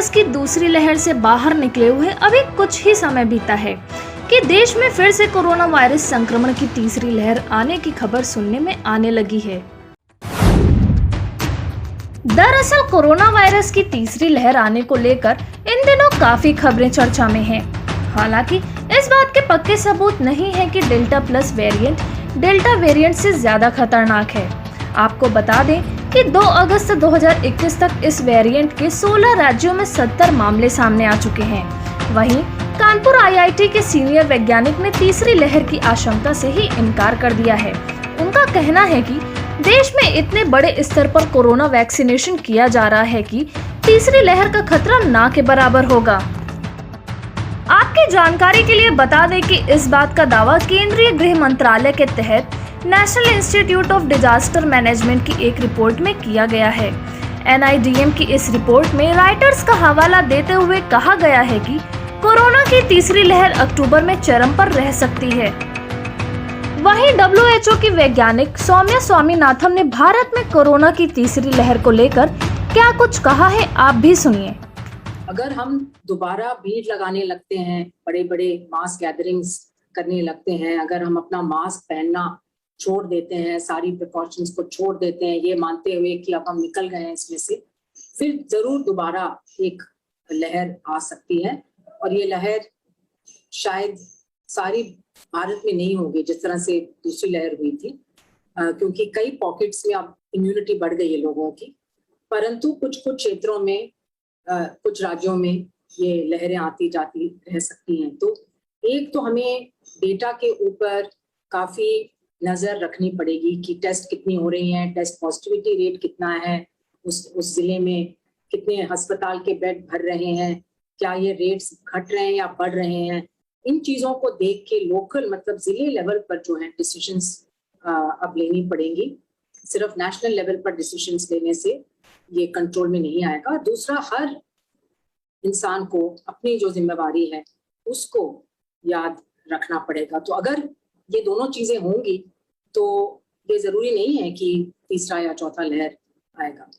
Virus की दूसरी लहर से बाहर निकले हुए अभी कुछ ही समय बीता है कि देश में फिर से कोरोना वायरस संक्रमण की तीसरी लहर आने की खबर सुनने में आने लगी है। दरअसल कोरोना वायरस की तीसरी लहर आने को लेकर इन दिनों काफी खबरें चर्चा में हैं। हालांकि इस बात के पक्के सबूत नहीं है कि delta plus variant delta variant से ज्यादा खतरनाक है। आपको बता दें कि 2 अगस्त 2021 तक इस वेरिएंट के 16 राज्यों में 70 मामले सामने आ चुके हैं। वहीं कानपुर आईआईटी के सीनियर वैज्ञानिक ने तीसरी लहर की आशंका से ही इनकार कर दिया है। उनका कहना है कि देश में इतने बड़े स्तर पर कोरोना वैक्सीनेशन किया जा रहा है कि तीसरी लहर का खतरा ना के बराबर होगा। आपकी जानकारी के लिए बता दें कि इस बात का दावा केंद्रीय गृह मंत्रालय के तहत national institute of disaster management की एक रिपोर्ट में किया गया है। एनआईडीएम की इस रिपोर्ट में राइटर्स का हवाला देते हुए कहा गया है कि कोरोना की तीसरी लहर अक्टूबर में चरम पर रह सकती है। वहीं WHO की वैज्ञानिक सौम्या स्वामीनाथन ने भारत में कोरोना की तीसरी लहर को लेकर क्या कुछ कहा है, आप भी सुनिए। अगर हम दोबारा भीड़ लगाने लगते हैं, बड़े बड़े मास गैदरिंग्स करने लगते हैं, अगर हम अपना मास्क पहनना छोड़ देते हैं, सारी प्रिकॉशंस को छोड़ देते हैं, ये मानते हुए कि अब हम निकल गए हैं इसमें से, फिर जरूर दोबारा एक लहर आ सकती है। और ये लहर शायद सारी भारत में नहीं होगी जिस तरह से दूसरी लहर हुई थी, क्योंकि कई पॉकेट्स में अब इम्यूनिटी बढ़ गई है लोगों की, परंतु कुछ कुछ क्षेत्रों में कुछ राज्यों में ये लहरें आती जाती रह सकती हैं। तो एक तो हमें डेटा के ऊपर काफी नजर रखनी पड़ेगी कि टेस्ट कितनी हो रही हैं, टेस्ट पॉजिटिविटी रेट कितना है, उस जिले में कितने अस्पताल के बेड भर रहे हैं, क्या ये रेट्स घट रहे हैं या बढ़ रहे हैं। इन चीजों को देख के लोकल मतलब जिले लेवल पर जो है डिसीजंस अब लेनी पड़ेंगी। सिर्फ नेशनल लेवल पर डिसीजंस लेने से ये कंट्रोल में नहीं आएगा। दूसरा, हर इंसान को अपनी जो जिम्मेवारी है उसको याद रखना पड़ेगा। तो अगर ये दोनों चीजें होंगी तो ये जरूरी नहीं है कि तीसरा या चौथा लहर आएगा।